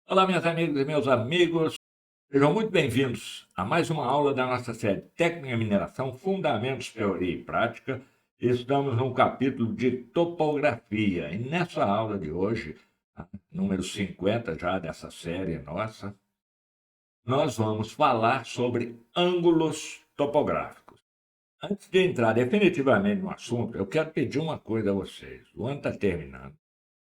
Olá, minhas amigas e meus amigos, sejam muito bem-vindos a mais uma aula da nossa série Técnica em Mineração, Fundamentos, Teoria e Prática. Estamos no capítulo de Topografia e nessa aula de hoje, a número 50 já dessa série nossa, nós vamos falar sobre ângulos topográficos. Antes de entrar definitivamente no assunto, eu quero pedir uma coisa a vocês. O ano está terminando.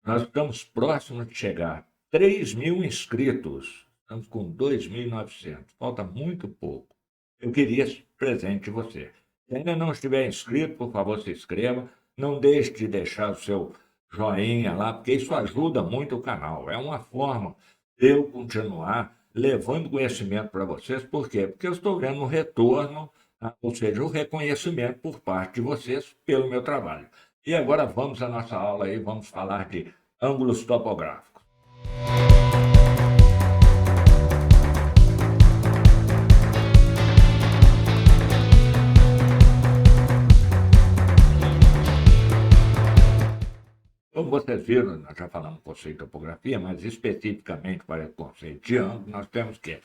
Nós estamos próximos de chegar a 3.000 inscritos. Estamos com 2.900. Falta muito pouco. Eu queria esse presente de você. Se ainda não estiver inscrito, por favor, se inscreva. Não deixe de deixar o seu joinha lá, porque isso ajuda muito o canal. É uma forma de eu continuar levando conhecimento para vocês. Por quê? Porque eu estou vendo um retorno, tá? Ou seja, o reconhecimento por parte de vocês pelo meu trabalho. E agora vamos à nossa aula aí, vamos falar de ângulos topográficos. Como vocês viram, nós já falamos do conceito de topografia, mas especificamente para o conceito de ângulo, nós temos que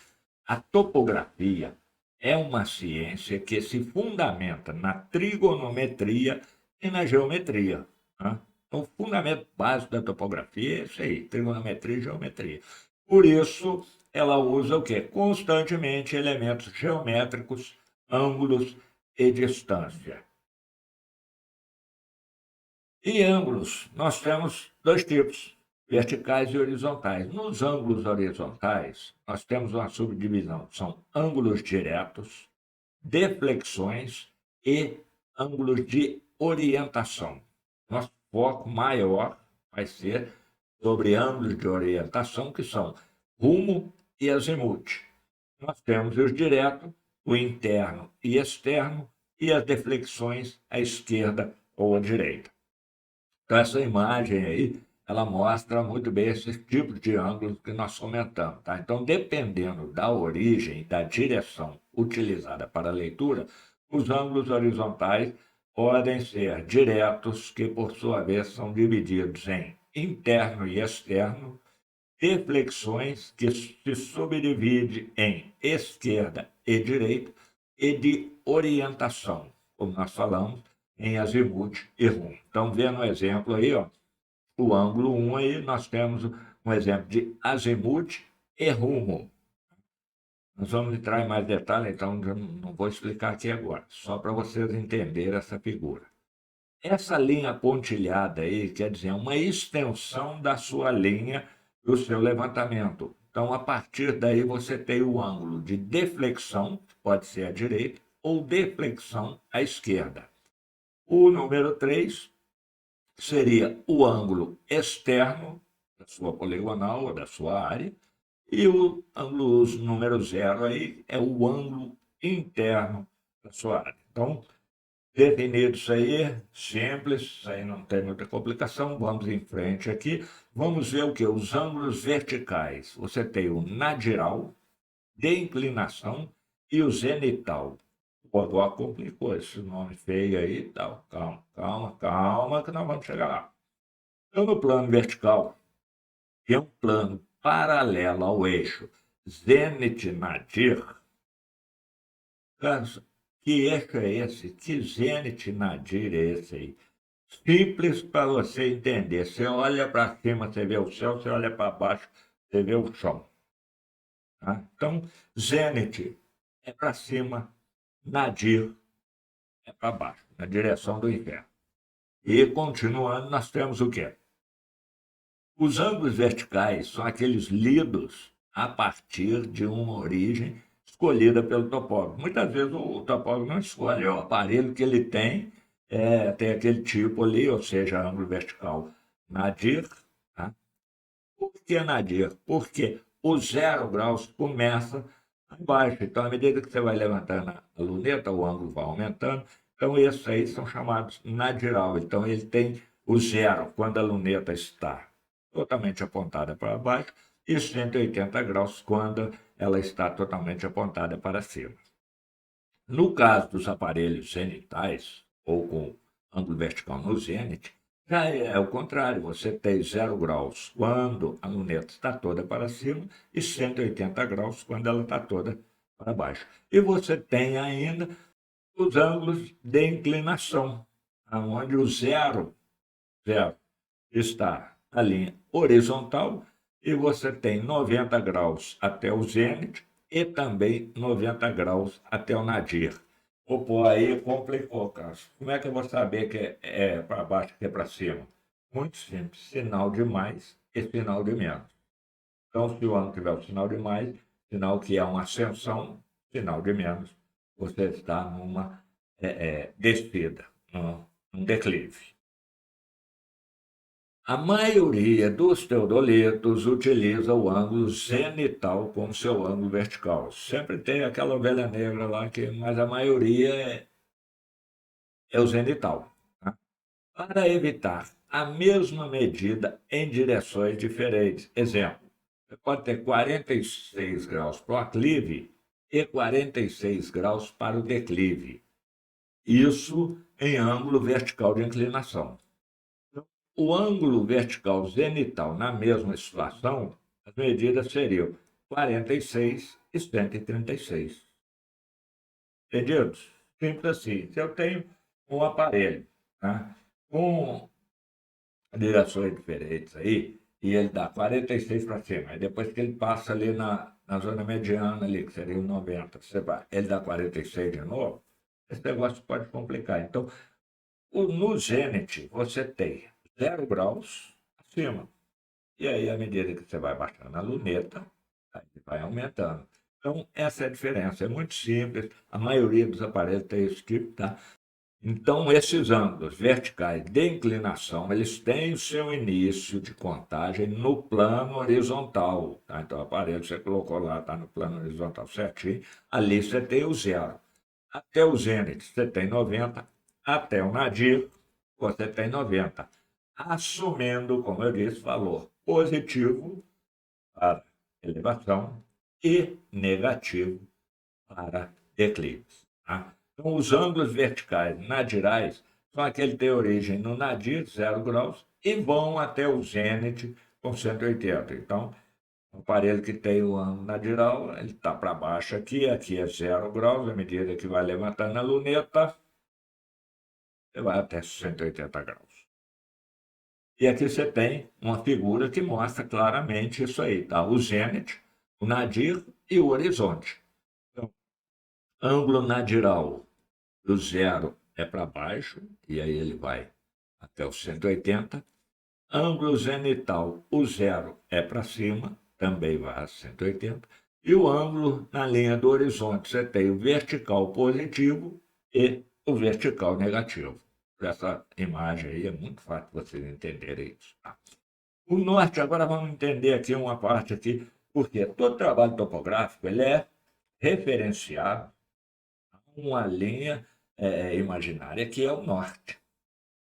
a topografia é uma ciência que se fundamenta na trigonometria e na geometria, né? Então, o fundamento básico da topografia é isso aí, trigonometria e geometria. Por isso, ela usa o quê? Constantemente elementos geométricos, ângulos e distância. Em ângulos, nós temos dois tipos, verticais e horizontais. Nos ângulos horizontais, nós temos uma subdivisão, são ângulos diretos, deflexões e ângulos de orientação. Nosso foco maior vai ser sobre ângulos de orientação, que são rumo e azimuth. Nós temos os diretos, o interno e externo, e as deflexões à esquerda ou à direita. Então, essa imagem aí, ela mostra muito bem esses tipos de ângulos que nós comentamos. Tá? Então, dependendo da origem e da direção utilizada para a leitura, os ângulos horizontais podem ser diretos, que por sua vez são divididos em interno e externo, deflexões, que se subdivide em esquerda e direita, e de orientação, como nós falamos, em azimuth e rumo. Então, vendo o exemplo aí, ó, o ângulo 1 aí, nós temos um exemplo de azimuth e rumo. Nós vamos entrar em mais detalhes, então eu não vou explicar aqui agora, só para vocês entenderem essa figura. Essa linha pontilhada aí quer dizer uma extensão da sua linha do seu levantamento. Então, a partir daí, você tem o ângulo de deflexão, pode ser à direita, ou deflexão à esquerda. O número 3 seria o ângulo externo da sua poligonal ou da sua área, e o ângulo número 0 aí é o ângulo interno da sua área. Então, definido isso aí, simples, isso aí não tem muita complicação. Vamos em frente aqui. Vamos ver o que? Os ângulos verticais. Você tem o nadiral, de inclinação, e o zenital. O agora complicou esse nome feio aí e tal. Calma, calma, calma, que nós vamos chegar lá. Então, no plano vertical, que é um plano paralelo ao eixo zênite-nadir. Que eixo é esse? Que zênite-nadir é esse aí? Simples para você entender. Você olha para cima, você vê o céu, você olha para baixo, você vê o chão. Tá? Então, zênite é para cima, nadir é para baixo, na direção do inferno. E continuando, nós temos o quê? Os ângulos verticais são aqueles lidos a partir de uma origem escolhida pelo topógrafo. Muitas vezes o topógrafo não escolhe, é o aparelho que ele tem, tem aquele tipo ali, ou seja, ângulo vertical nadir. Tá? Por que nadir? Porque o 0 graus começa embaixo. Então, à medida que você vai levantando a luneta, o ângulo vai aumentando. Então, esses aí são chamados nadiral. Então, ele tem o 0 quando a luneta está totalmente apontada para baixo e 180 graus quando ela está totalmente apontada para cima. No caso dos aparelhos zenitais, ou com ângulo vertical no zênite, Já é o contrário, você tem 0 graus quando a luneta está toda para cima e 180 graus quando ela está toda para baixo. E você tem ainda os ângulos de inclinação, onde o zero está na linha horizontal e você tem 90 graus até o zênite e também 90 graus até o nadir. Opa, aí complicou, Cássio. Como é que eu vou saber que é para baixo e que é para cima? Muito simples, sinal de mais e sinal de menos. Então, se o ângulo tiver o sinal de mais, sinal que é uma ascensão, sinal de menos, você está numa descida, num declive. A maioria dos teodolitos utiliza o ângulo zenital como seu ângulo vertical. Sempre tem aquela ovelha negra lá, mas a maioria é o zenital. Tá? Para evitar a mesma medida em direções diferentes. Exemplo, você pode ter 46 graus para o aclive e 46 graus para o declive. Isso em ângulo vertical de inclinação. O ângulo vertical zenital na mesma situação, as medidas seriam 46 e 136. Entendido? Simples assim. Se eu tenho um aparelho, tá, com direções diferentes aí, e ele dá 46 para cima, aí depois que ele passa ali na zona mediana ali, que seria o 90, ele dá 46 de novo, esse negócio pode complicar. Então, no Zenit, você tem 0 graus acima. E aí, à medida que você vai baixando a luneta, aí vai aumentando. Então, essa é a diferença. É muito simples. A maioria dos aparelhos tem esse tipo, tá? Então, esses ângulos verticais de inclinação, eles têm o seu início de contagem no plano horizontal. Tá? Então, o aparelho que você colocou lá está no plano horizontal certinho. Ali você tem o zero. Até o zênite você tem 90, até o nadir você tem 90. Assumindo, como eu disse, valor positivo para elevação e negativo para declives. Tá? Então, os ângulos verticais nadirais são aqueles que têm origem no nadir, 0 graus, e vão até o zênite com 180. Então, o aparelho que tem o ângulo nadiral, ele está para baixo aqui é 0 graus, à medida que vai levantando a luneta, ele vai até 180 graus. E aqui você tem uma figura que mostra claramente isso aí, tá? O zênite, o nadir e o horizonte. Então, ângulo nadiral do zero é para baixo, e aí ele vai até os 180. Ângulo zenital, o zero é para cima, também vai a 180. E o ângulo na linha do horizonte, você tem o vertical positivo e o vertical negativo. Essa imagem aí é muito fácil vocês entenderem isso. Tá? O norte, agora vamos entender aqui uma parte aqui, porque todo trabalho topográfico ele é referenciado a uma linha imaginária que é o norte.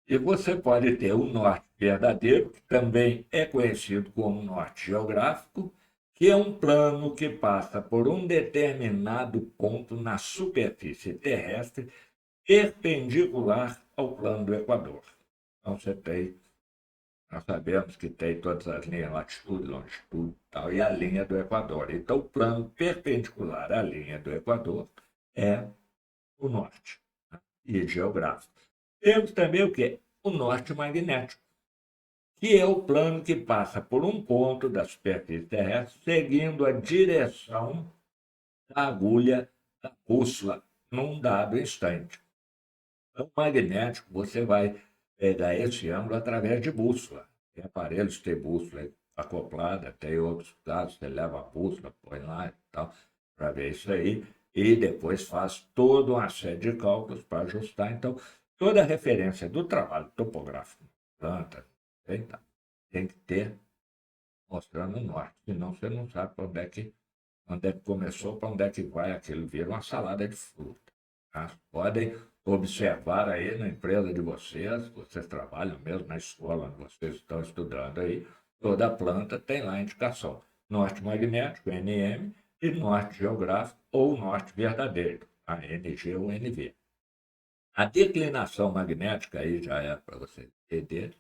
E você pode ter o norte verdadeiro, que também é conhecido como norte geográfico, que é um plano que passa por um determinado ponto na superfície terrestre perpendicular ao plano do Equador. Então você tem, nós sabemos que tem todas as linhas, latitude, longitude e tal, e a linha do Equador. Então o plano perpendicular à linha do Equador é o norte, né? E geográfico. Temos também o quê? O norte magnético, que é o plano que passa por um ponto da superfície terrestre, seguindo a direção da agulha da bússola num dado instante. Então, magnético, você vai pegar esse ângulo através de bússola. Tem aparelhos que têm bússola acoplada, tem outros casos, você leva a bússola, põe lá e tal, para ver isso aí, e depois faz toda uma série de cálculos para ajustar. Então, toda a referência do trabalho topográfico, planta, tem que ter mostrando o norte, senão você não sabe para onde é que começou, para onde é que vai aquilo, vira uma salada de fruta. Tá? Podem observar aí na empresa de vocês trabalham mesmo na escola onde vocês estão estudando aí, toda planta tem lá a indicação. Norte magnético, NM, e norte geográfico ou norte verdadeiro, a NG ou NV. A declinação magnética aí já é para vocês entenderem,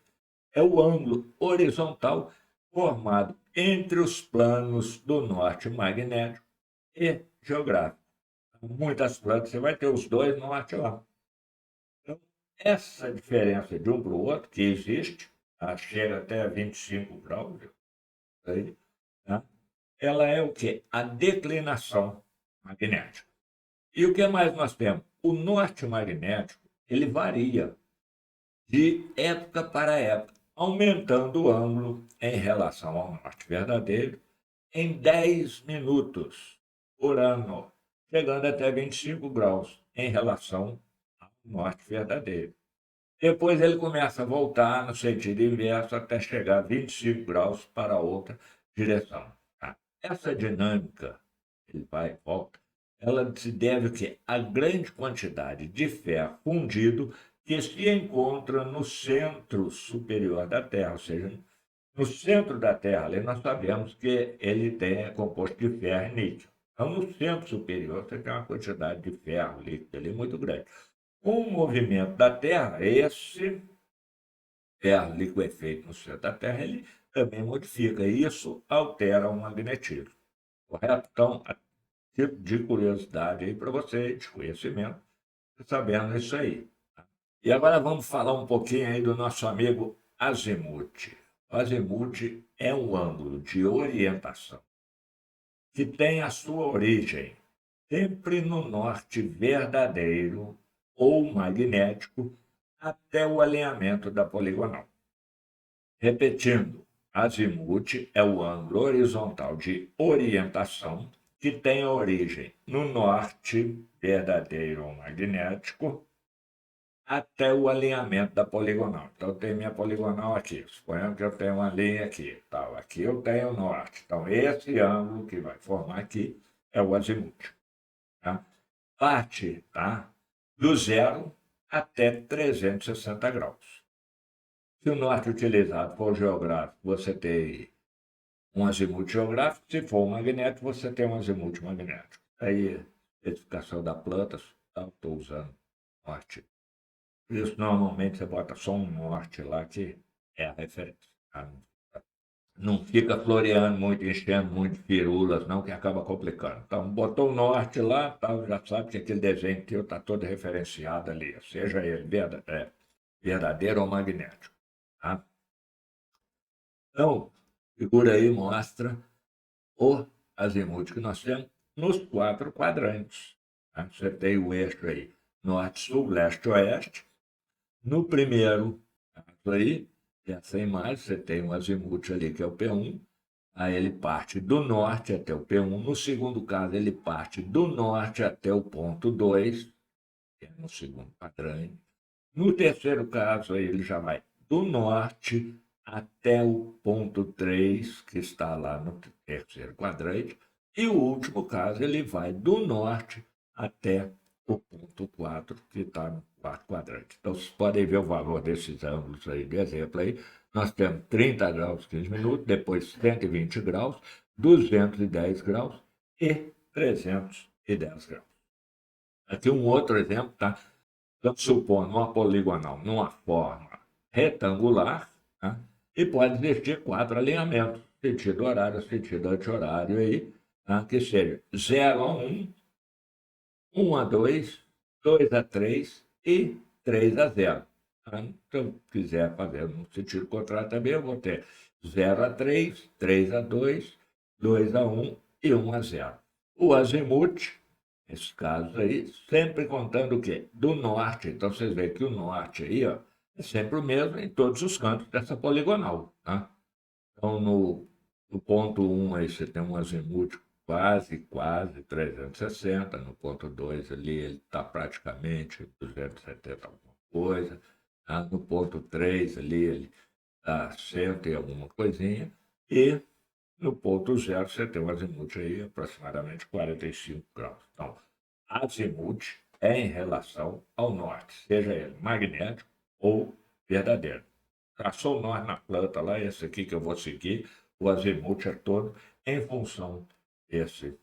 é o ângulo horizontal formado entre os planos do norte magnético e geográfico. Muitas plantas você vai ter os dois norte lá. Então, essa diferença de um para o outro, que existe, tá? Chega até 25 graus, aí, tá? Ela é o quê? A declinação magnética. E o que mais nós temos? O norte magnético, ele varia de época para época, aumentando o ângulo em relação ao norte verdadeiro em 10 minutos por ano, chegando até 25 graus em relação ao norte verdadeiro. Depois ele começa a voltar no sentido inverso até chegar a 25 graus para outra direção. Tá? Essa dinâmica, ele vai e volta, ela se deve o quê? À grande quantidade de ferro fundido que se encontra no centro superior da Terra, ou seja, no centro da Terra, ali nós sabemos que ele é composto de ferro e níquel. Então, no centro superior, você tem uma quantidade de ferro líquido ali muito grande. Com o movimento da Terra, esse ferro liquefeito no centro da Terra, ele também modifica. E isso altera o magnetismo. Correto? Então, tipo de curiosidade aí para você, de conhecimento, sabendo isso aí. E agora vamos falar um pouquinho aí do nosso amigo azimuth. O azimuth é um ângulo de orientação que tem a sua origem sempre no norte verdadeiro ou magnético até o alinhamento da poligonal. Repetindo, azimuth é o ângulo horizontal de orientação que tem a origem no norte verdadeiro ou magnético até o alinhamento da poligonal. Então, eu tenho minha poligonal aqui. Suponhamos que eu tenho uma linha aqui. Tal. Aqui eu tenho o norte. Então, esse ângulo que vai formar aqui é o azimuth. Tá? Parte, tá, do zero até 360 graus. Se o norte utilizado for geográfico, você tem um azimuth geográfico. Se for um magnético, você tem um azimuth magnético. Aí, especificação da planta, estou usando norte. Por isso, normalmente, você bota só um norte lá, que é a referência. Tá? Não fica floreando muito, enchendo muito de firulas, não, que acaba complicando. Então, botou o norte lá, tá, já sabe que aquele desenho teu está todo referenciado ali, seja ele verdadeiro ou magnético. Tá? Então, figura aí mostra o azimuth que nós temos nos 4 quadrantes. Tá? Você tem o eixo aí, norte-sul, leste-oeste. No primeiro caso aí, essa imagem, você tem um azimuth ali que é o P1, aí ele parte do norte até o P1. No segundo caso, ele parte do norte até o ponto 2, que é no segundo quadrante. No terceiro caso, aí ele já vai do norte até o ponto 3, que está lá no terceiro quadrante. E o último caso, ele vai do norte até o ponto 4, que está no quarto quadrante. Então, vocês podem ver o valor desses ângulos aí, de exemplo aí. Nós temos 30 graus, 15 minutos, depois 120 graus, 210 graus e 310 graus. Aqui um outro exemplo, tá? Vamos supor, numa poligonal, numa forma retangular, tá? E pode existir 4 alinhamentos, sentido horário, sentido anti-horário aí, tá? Que seja 0 a 1, 1 a 2, 2 a 3 e 3 a 0. Tá? Então, se quiser fazer no sentido contrário também, eu vou ter 0 a 3, 3 a 2, 2 a 1 e 1 a 0. O azimuth, nesses casos aí, sempre contando o quê? Do norte. Então, vocês veem que o norte aí, ó, é sempre o mesmo em todos os cantos dessa poligonal. Tá? Então, no ponto 1 aí você tem um azimuth quase 360. No ponto 2 ali ele está praticamente 270 alguma coisa. Tá? No ponto 3 ali ele está 100 e alguma coisinha. E no ponto 0 você tem um azimuth aí aproximadamente 45 graus. Então, azimuth é em relação ao norte, seja ele magnético ou verdadeiro. Traçou o nó na planta lá, esse aqui que eu vou seguir, o azimuth é todo em função desse.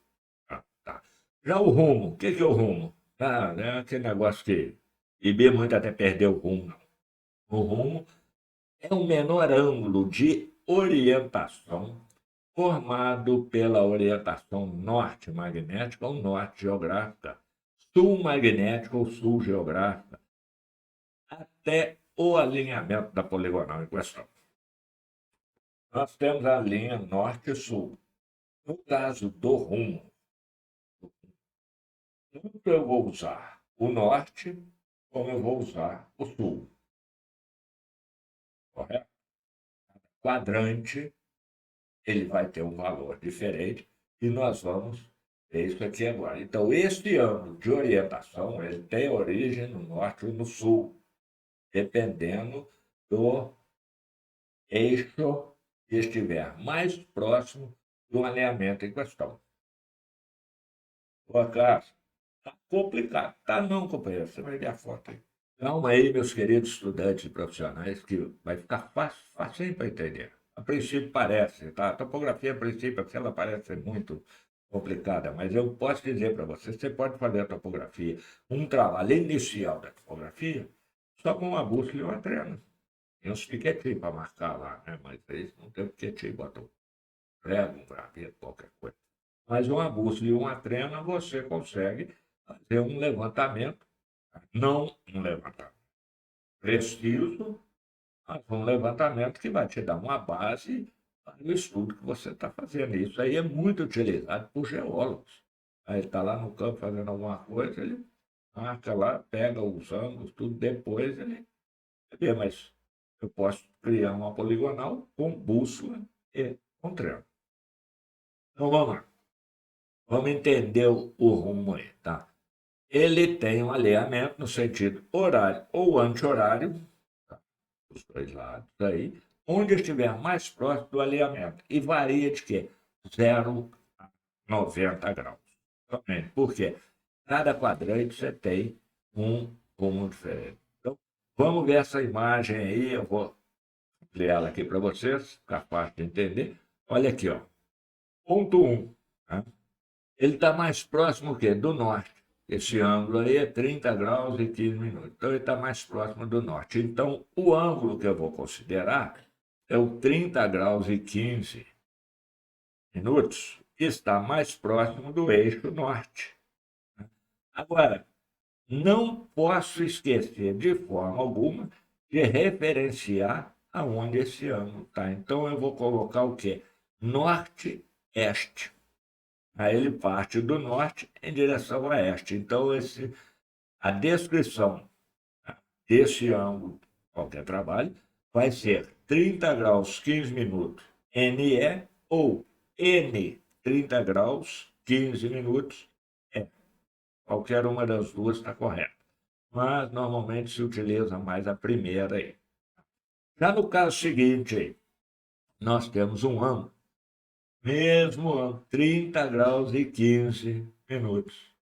Ah, tá. Já o rumo, o que é o rumo? Ah, é aquele negócio que bebê muito até perdeu o rumo. Não. O rumo é o menor ângulo de orientação formado pela orientação norte magnética ou norte geográfica, sul magnética ou sul geográfica, até o alinhamento da poligonal em questão. Nós temos a linha norte-sul. No caso do rumo, tanto eu vou usar o norte, como eu vou usar o sul. Correto? Quadrante, ele vai ter um valor diferente e nós vamos ver isso aqui agora. Então, este ângulo de orientação, ele tem origem no norte ou no sul, dependendo do eixo que estiver mais próximo do alinhamento em questão. Por acaso, está complicado. Tá não, companheiro, você vai ver a foto aí. Calma aí, meus queridos estudantes e profissionais, que vai ficar fácil, facinho para entender. A princípio parece, tá? A topografia, a princípio, ela parece ser muito complicada, mas eu posso dizer para você, você pode fazer a topografia, um trabalho inicial da topografia, só com uma bússola e uma trena. Tem uns piquetinhos para marcar lá, né? Mas aí não tem piquetinho, bota um prego, um graveto, qualquer coisa. Mas uma bússola e uma trena, você consegue fazer um levantamento, não um levantamento preciso, mas um levantamento que vai te dar uma base para o estudo que você está fazendo. Isso aí é muito utilizado por geólogos. Aí ele está lá no campo fazendo alguma coisa, ele marca lá, pega os ângulos, tudo, depois ele vê, mas eu posso criar uma poligonal com bússola e com treno. Então vamos lá. Vamos entender o rumo aí, tá? Ele tem um alinhamento no sentido horário ou anti-horário, tá? Os dois lados aí, onde estiver mais próximo do alinhamento. E varia de quê? 0 a 90 graus. Somente. Por quê? Cada quadrante você tem um rumo diferente. Então, vamos ver essa imagem aí, eu vou ampliar ela aqui para vocês, ficar fácil de entender. Olha aqui, ó. Ponto 1. Tá? Ele está mais próximo o quê? Do norte. Esse ângulo aí é 30 graus e 15 minutos. Então, ele está mais próximo do norte. Então, o ângulo que eu vou considerar é o 30 graus e 15 minutos, que está mais próximo do eixo norte. Agora, não posso esquecer de forma alguma de referenciar aonde esse ângulo está. Então, eu vou colocar o quê? Norte-este. Aí ele parte do norte em direção ao oeste. Então, a descrição desse ângulo, qualquer trabalho, vai ser 30 graus 15 minutos NE ou N 30 graus 15 minutos E. Qualquer uma das duas está correta. Mas normalmente se utiliza mais a primeira aí. Já no caso seguinte, nós temos um ângulo, mesmo ângulo, 30 graus e 15 minutos.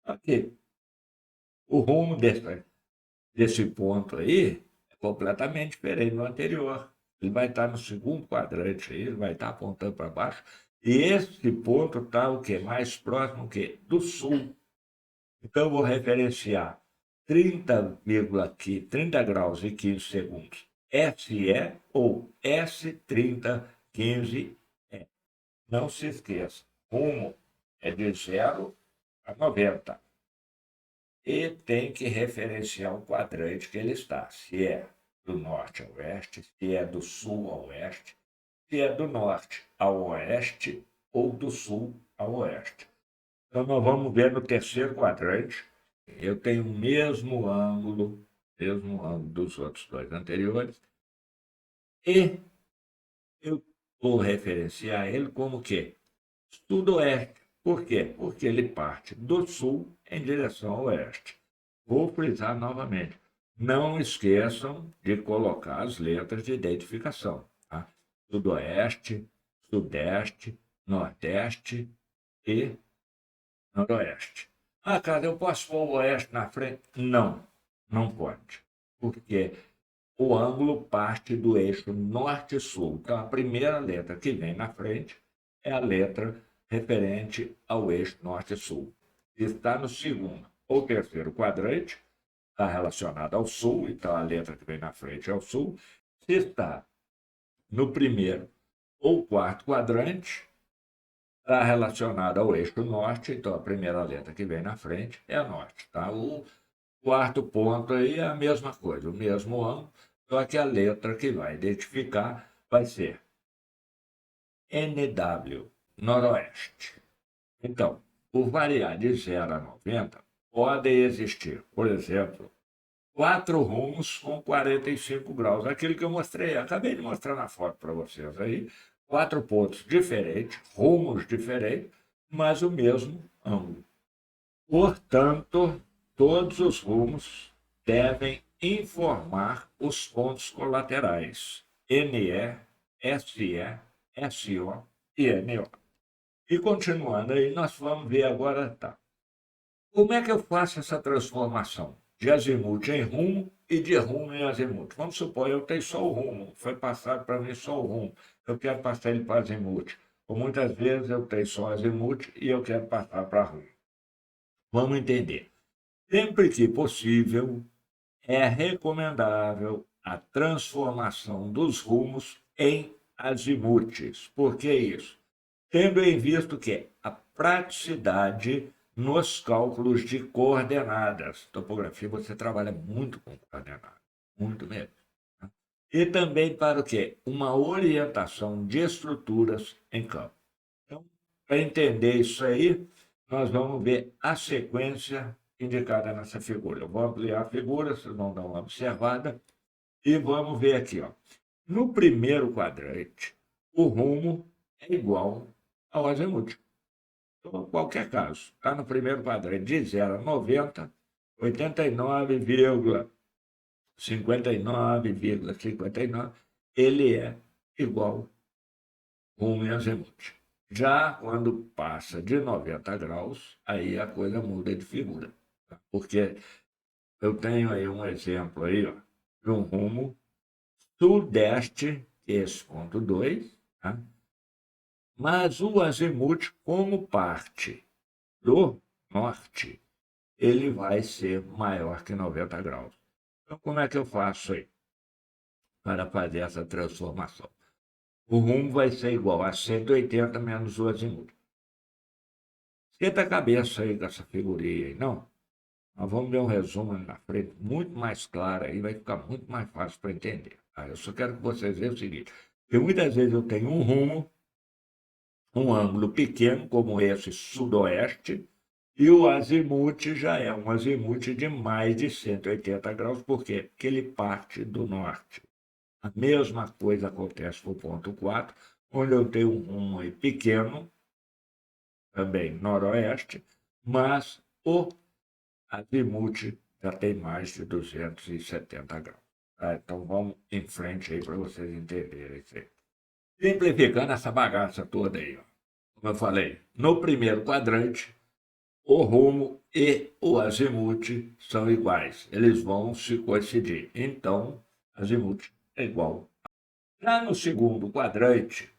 Aqui, o rumo desse ponto aí é completamente diferente do anterior. Ele vai estar no segundo quadrante aí, ele vai estar apontando para baixo. E esse ponto está o quê? Mais próximo o quê? Do sul. Então, eu vou referenciar 30 graus e 15 segundos SE ou S30 15E. Não se esqueça, rumo é de 0 a 90. E tem que referenciar o quadrante que ele está, se é do norte a oeste, se é do sul a oeste, se é do norte ao oeste ou do sul ao oeste. Então, nós vamos ver no terceiro quadrante. Eu tenho o mesmo ângulo dos outros dois anteriores, e eu vou referenciar ele como que sudoeste. Por quê? Porque ele parte do sul em direção ao oeste. Vou frisar novamente. Não esqueçam de colocar as letras de identificação. Tá? Sudoeste, sudeste, nordeste e noroeste. Ah, cara, eu posso pôr o oeste na frente? Não, não pode. Porque o ângulo parte do eixo norte-sul. Então, a primeira letra que vem na frente é a letra referente ao eixo norte-sul. Está no segundo ou terceiro quadrante, está relacionado ao sul, então a letra que vem na frente é o sul. Se está no primeiro ou quarto quadrante, está relacionado ao eixo norte, então a primeira letra que vem na frente é a norte. Tá? O quarto ponto aí é a mesma coisa, o mesmo ângulo, só que a letra que vai identificar vai ser NW, noroeste. Então, por variar de 0 a 90, podem existir, por exemplo, 4 rumos com 45 graus. Aquilo que eu mostrei, acabei de mostrar na foto para vocês aí. 4 pontos diferentes, rumos diferentes, mas o mesmo ângulo. Portanto, todos os rumos devem informar os pontos colaterais NE, SE, SO e NO. E continuando aí, nós vamos ver agora, tá? Como é que eu faço essa transformação de azimuth em rumo e de rumo em azimuth? Vamos supor, eu tenho só o rumo, foi passado para mim só o rumo, eu quero passar ele para azimuth. Ou muitas vezes eu tenho só azimuth e eu quero passar para rumo. Vamos entender. Sempre que possível, é recomendável a transformação dos rumos em azimuths. Por que isso? Tendo em vista que a praticidade nos cálculos de coordenadas. Topografia, você trabalha muito com coordenadas, muito mesmo. Né? E também para o quê? Uma orientação de estruturas em campo. Então, para entender isso aí, nós vamos ver a sequência indicada nessa figura. Eu vou ampliar a figura, vocês vão dar uma observada, e vamos ver aqui. Ó. No primeiro quadrante, o rumo é igual ao azimuth. Então, qualquer caso, está no primeiro quadrante de 0 a 90, 89,59,59, ele é igual rumo em azimuth. Já quando passa de 90 graus, aí a coisa muda de figura. Tá? Porque eu tenho aí um exemplo aí, ó, de um rumo sudeste, esse ponto 2, tá? Mas o azimuth, como parte do norte, ele vai ser maior que 90 graus. Então, como é que eu faço aí para fazer essa transformação? O rumo vai ser igual a 180 menos o azimuth. Esquenta a cabeça aí com essa figurinha aí, não? Nós vamos ver um resumo ali na frente, muito mais claro aí, vai ficar muito mais fácil para entender. Tá? Eu só quero que vocês vejam o seguinte, que muitas vezes eu tenho um rumo, um ângulo pequeno, como esse sudoeste, e o azimuth já é um azimuth de mais de 180 graus. Por quê? Porque ele parte do norte. A mesma coisa acontece no ponto 4, onde eu tenho um rumo aí pequeno, também noroeste, mas o azimuth já tem mais de 270 graus. Tá? Então vamos em frente aí para vocês entenderem isso aí. Simplificando essa bagaça toda aí, ó. Como eu falei, no primeiro quadrante, o rumo e o azimuth são iguais. Eles vão se coincidir. Então, azimuth é igual. Já no segundo quadrante,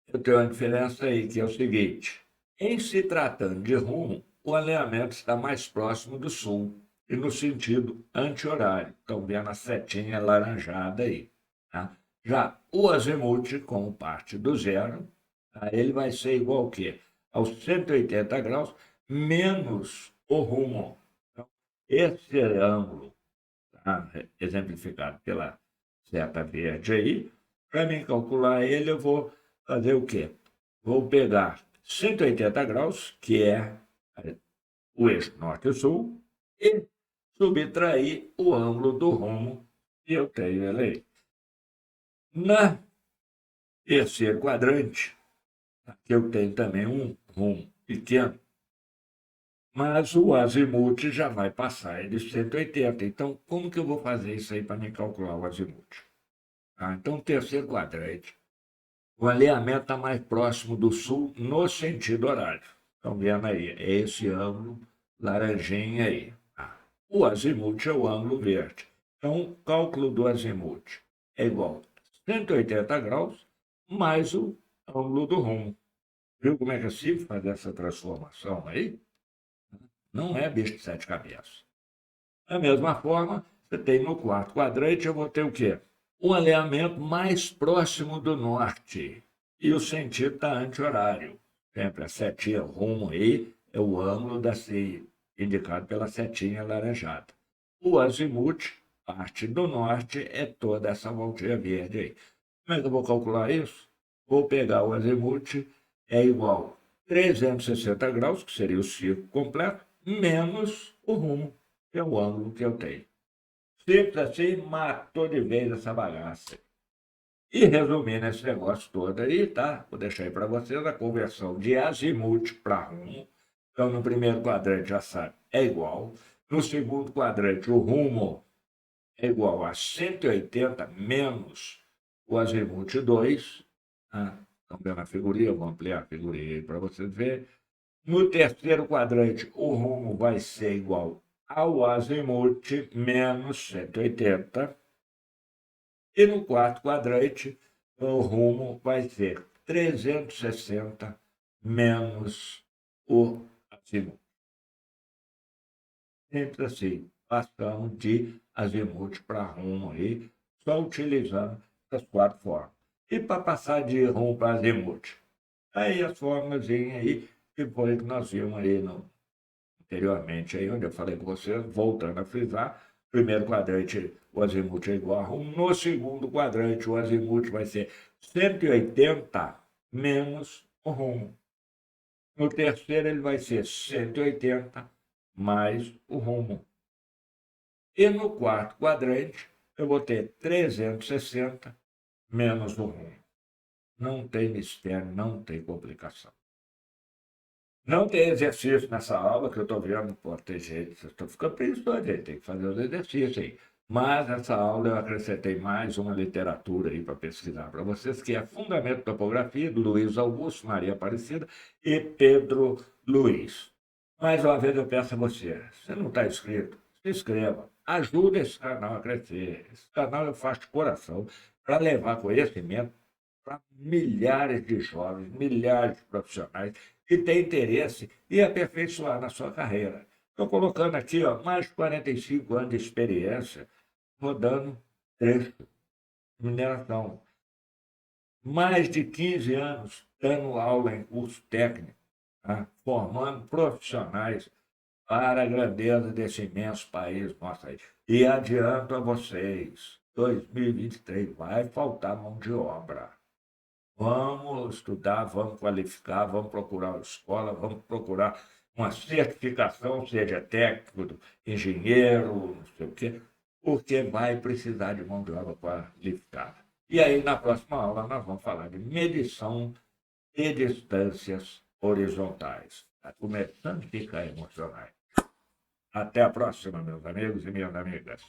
eu tenho uma diferença aí, que é o seguinte. Em se tratando de rumo, o alinhamento está mais próximo do sul e no sentido anti-horário. Estão vendo a setinha laranjada aí. Tá? Já o azimuth, como parte do zero, tá? Ele vai ser igual ao quê? Aos 180 graus menos o rumo. Então, esse ângulo, tá? Exemplificado pela seta verde aí, para mim calcular ele, eu vou fazer o quê? Vou pegar 180 graus, que é o eixo norte e sul, e subtrair o ângulo do rumo que eu tenho ele aí. Na terceiro quadrante, aqui eu tenho também um rumo pequeno, mas o azimuth já vai passar de 180. Então, como que eu vou fazer isso aí para me calcular o azimuth? Então, terceiro quadrante, o alinhamento está mais próximo do sul no sentido horário. Estão vendo aí? É esse ângulo laranjinha aí. O azimuth é o ângulo verde. Então, o cálculo do azimuth é igual a 180 graus mais o ângulo do rumo. Viu como é que é simples fazer essa transformação aí? Não é bicho de sete cabeças. Da mesma forma, você tem no quarto quadrante, eu vou ter o quê? o alinhamento mais próximo do norte e o sentido está anti-horário. Sempre a setinha rumo aí é o ângulo da CI, indicado pela setinha alaranjada. O azimuth, parte do norte, é toda essa voltinha verde aí. Como é que eu vou calcular isso? Vou pegar o azimuth, é igual a 360 graus, que seria o círculo completo, menos o rumo, que é o ângulo que eu tenho. Simples assim, matou de vez essa bagaça. E resumindo esse negócio todo aí, tá? Vou deixar aí para vocês a conversão de azimuth para rumo. Então, no primeiro quadrante, já sabe, é igual. No segundo quadrante, o rumo é igual a 180 menos o azimuth 2. Tá? Estão vendo a figurinha? Vou ampliar a figurinha aí para vocês verem. No terceiro quadrante, o rumo vai ser igual ao azimuth menos 180. E no quarto quadrante, o rumo vai ser 360 menos o azimuth. Sempre assim, passamos de azimuth para rumo aí, só utilizando as quatro formas. E para passar de rumo para azimuth? Aí as formas aí, que foi que nós vimos aí anteriormente, aí onde eu falei com vocês, voltando a frisar, primeiro quadrante, o azimuth é igual a rumo. No segundo quadrante, o azimuth vai ser 180 menos o rumo. No terceiro, ele vai ser 180 mais o rumo. E no quarto quadrante, eu vou ter 360 menos o rumo. Não tem mistério, não tem complicação. Não tem exercício nessa aula, que eu estou vendo, pô, tem gente, vocês estão ficando preguiçosos, gente, tem que fazer os exercícios aí. Mas nessa aula eu acrescentei mais uma literatura aí para pesquisar para vocês, que é Fundamento da Topografia, do Luiz Augusto, Maria Aparecida e Pedro Luiz. Mais uma vez eu peço a você, se não está inscrito, se inscreva, ajuda esse canal a crescer. Esse canal eu faço de coração para levar conhecimento para milhares de jovens, milhares de profissionais que têm interesse em aperfeiçoar na sua carreira. Estou colocando aqui mais de 45 anos de experiência rodando trecho de mineração. Mais de 15 anos dando aula em curso técnico, tá? Formando profissionais para a grandeza desse imenso país nosso aí. E adianto a vocês, 2023 vai faltar mão de obra. Vamos estudar, vamos qualificar, vamos procurar uma escola, vamos procurar uma certificação, seja técnico, engenheiro, não sei o quê, porque vai precisar de mão de obra qualificada. E aí, na próxima aula, nós vamos falar de medição de distâncias horizontais. Está começando a ficar emocionante. Até a próxima, meus amigos e minhas amigas.